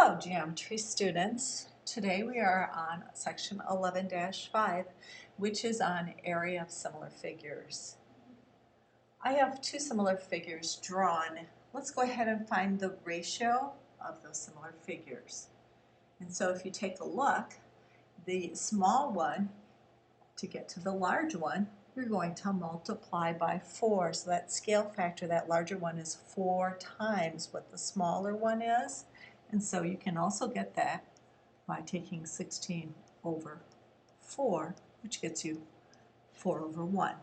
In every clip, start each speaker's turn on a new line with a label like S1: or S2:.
S1: Hello, geometry students. Today we are on section 11-5, which is on area of similar figures. I have two similar figures drawn. Let's go ahead and find the ratio of those similar figures. And so if you take a look, the small one, to get to the large one, you're going to multiply by 4. So that scale factor, that larger one, is 4 times what the smaller one is. And so you can also get that by taking 16 over 4, which gets you 4 over 1.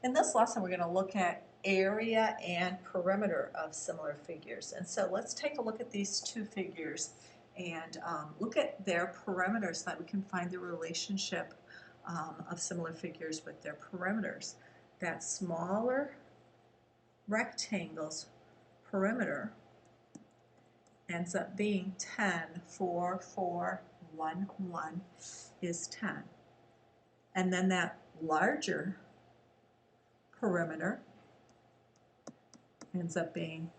S1: In this lesson, we're going to look at area and perimeter of similar figures. And so let's take a look at these two figures and look at their perimeter so that we can find the relationship of similar figures with their perimeters. That smaller rectangle's perimeter ends up being 10. 4, 4, 1, 1 is 10. And then that larger perimeter ends up being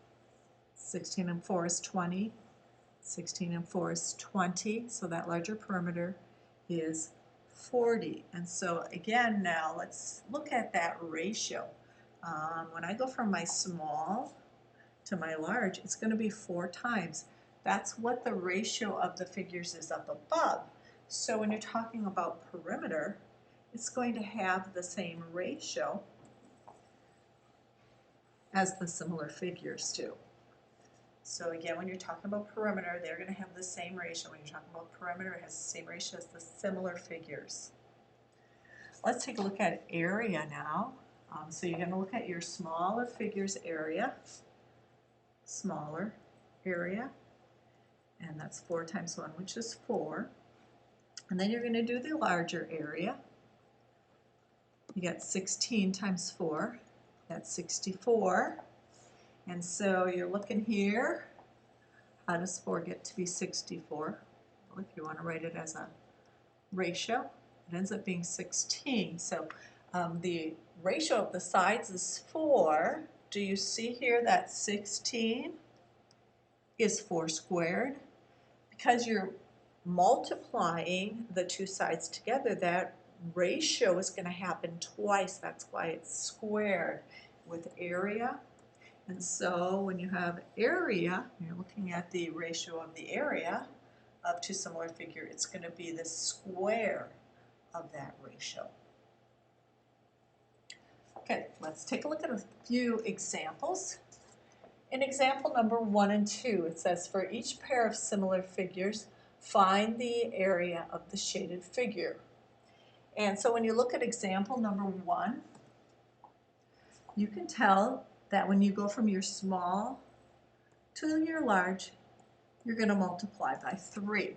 S1: 16 and 4 is 20. 16 and 4 is 20. So that larger perimeter is 40. And so again, now let's look at that ratio. When I go from my small to my large, it's going to be 4 times. That's what the ratio of the figures is up above. So when you're talking about perimeter, it's going to have the same ratio as the similar figures do. So again, when you're talking about perimeter, they're going to have the same ratio. When you're talking about perimeter, it has the same ratio as the similar figures. Let's take a look at area now. So you're going to look at your smaller figures area, smaller area, and that's 4 times 1, which is 4. And then you're going to do the larger area. You got 16 times 4, that's 64. And so you're looking here, how does 4 get to be 64? Well, if you want to write it as a ratio, it ends up being 16. So the ratio of the sides is 4. Do you see here that 16 is 4 squared? Because you're multiplying the two sides together, that ratio is going to happen twice. That's why it's squared with area. And so when you have area, you're looking at the ratio of the area of two similar figures, it's going to be the square of that ratio. Okay, let's take a look at a few examples. In example number 1 and 2, it says, for each pair of similar figures, find the area of the shaded figure. And so when you look at example number 1, you can tell that when you go from your small to your large, you're going to multiply by 3.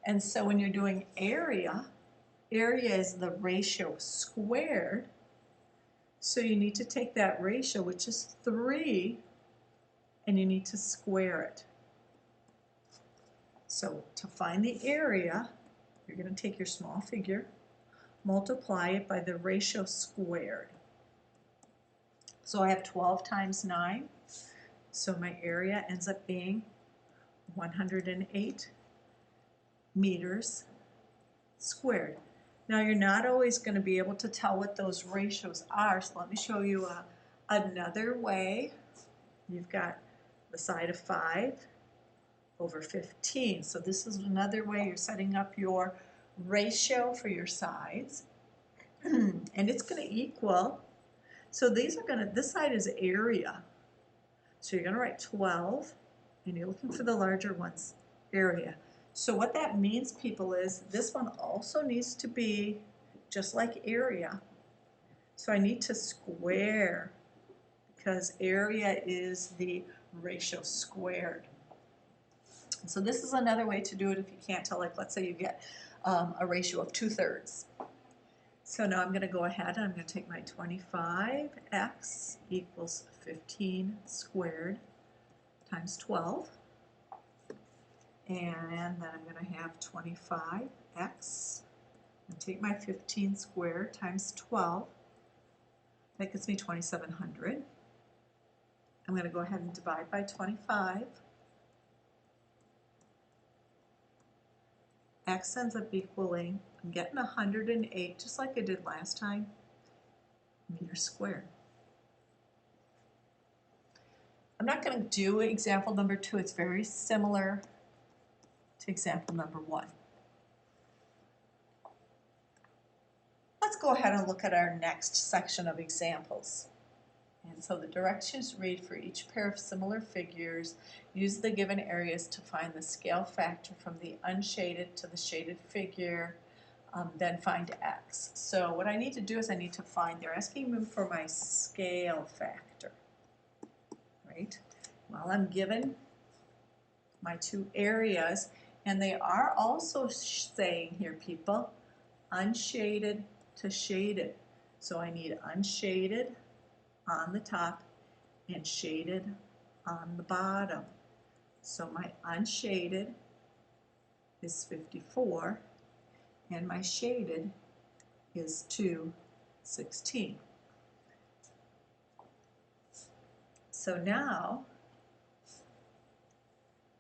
S1: And so when you're doing area, area is the ratio squared. So you need to take that ratio, which is 3, and you need to square it. So to find the area, you're going to take your small figure, multiply it by the ratio squared. So I have 12 times 9, so my area ends up being 108 meters squared. Now you're not always going to be able to tell what those ratios are, so let me show you another way. You've got the side of 5 over 15. So this is another way you're setting up your ratio for your sides. And it's going to equal, so these are going to, this side is area. So you're going to write 12, and you're looking for the larger one's area. So what that means, people, is this one also needs to be just like area. So I need to square, because area is the ratio squared. So this is another way to do it if you can't tell. Like, let's say you get a ratio of 2/3. So now I'm going to go ahead and I'm going to take my 25x equals 15 squared times 12. And then I'm going to have 25x and take my 15 squared times 12. That gives me 2,700. I'm going to go ahead and divide by 25. x ends up equaling, I'm getting 108, just like I did last time, meters squared. I'm not going to do example number 2. It's very similar to example number 1. Let's go ahead and look at our next section of examples. And so the directions read, for each pair of similar figures, use the given areas to find the scale factor from the unshaded to the shaded figure, then find x. So what I need to do is I need to find, they're asking me for my scale factor, right? Well, I'm given my 2 areas, and they are also saying here, people, unshaded to shaded. So I need unshaded on the top and shaded on the bottom. So my unshaded is 54 and my shaded is 216. So now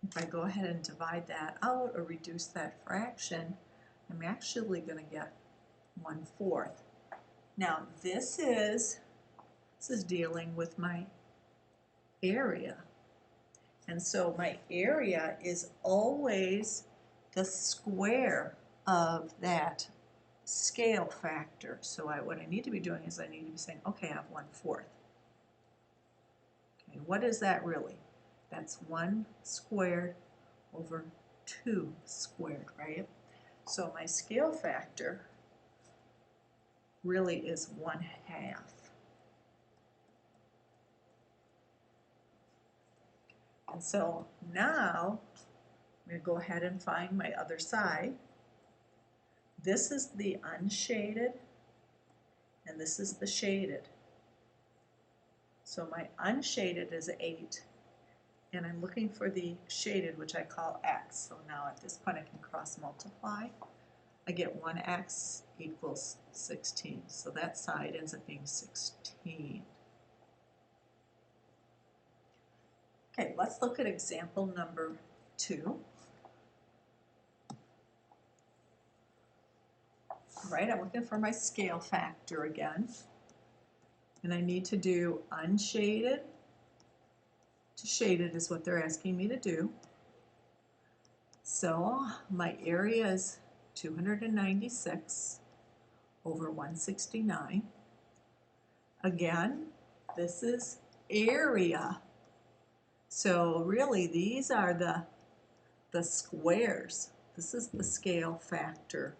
S1: if I go ahead and divide that out or reduce that fraction, I'm actually going to get 1/4. Now this is dealing with my area. And so my area is always the square of that scale factor. So what I need to be doing is I need to be saying, okay, I have 1/4. Okay, what is that really? That's 1 squared over 2 squared, right? So my scale factor really is 1/2. And so now I'm going to go ahead and find my other side. This is the unshaded and this is the shaded. So my unshaded is 8 and I'm looking for the shaded, which I call x. So now at this point I can cross multiply. I get 1x equals 16. So that side ends up being 16. Okay, let's look at example number 2. All right, I'm looking for my scale factor again. And I need to do unshaded to shaded is what they're asking me to do. So my area is 296 over 169. Again, this is area. So really these are the squares. This is the scale factor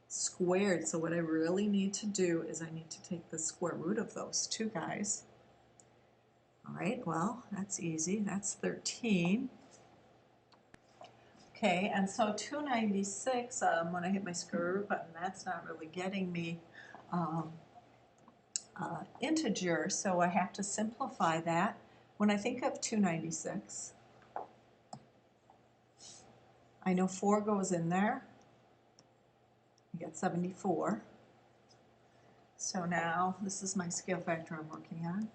S1: squared. So what I really need to do is I need to take the square root of those 2 guys. All right, well, that's easy. That's 13. Okay, and so 296, when I hit my square root button, that's not really getting me integer, so I have to simplify that. When I think of 296, I know 4 goes in there. I get 74. So now this is my scale factor I'm working on.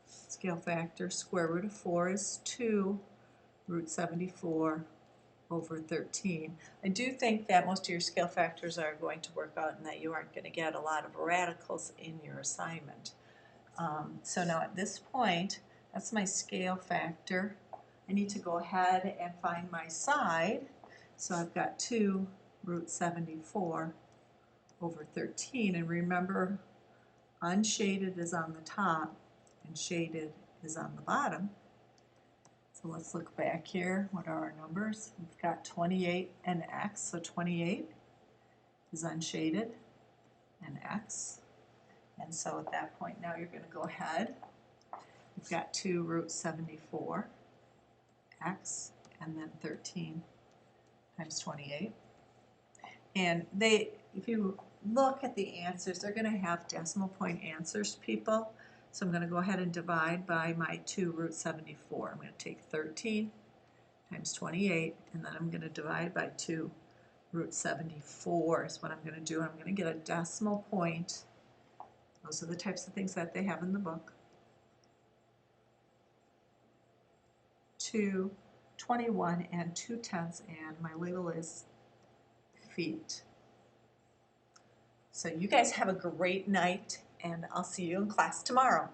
S1: Scale factor, square root of 4 is 2 root 74 over 13. I do think that most of your scale factors are going to work out and that you aren't going to get a lot of radicals in your assignment. So now at this point, that's my scale factor. I need to go ahead and find my side. So I've got 2 root 74 over 13. And remember, unshaded is on the top and shaded is on the bottom. So let's look back here. What are our numbers? We've got 28 and x. So 28 is unshaded and x. And so at that point now you're going to go ahead. We've got 2 root 74 x and then 13 times 28. And if you look at the answers, they're going to have decimal point answers, people. So I'm going to go ahead and divide by my 2 root 74. I'm going to take 13 times 28, and then I'm going to divide by 2 root 74 is what I'm going to do. I'm going to get a decimal point. Those are the types of things that they have in the book. 2 21 2/10, and my wiggle is feet. So you guys have a great night, and I'll see you in class tomorrow.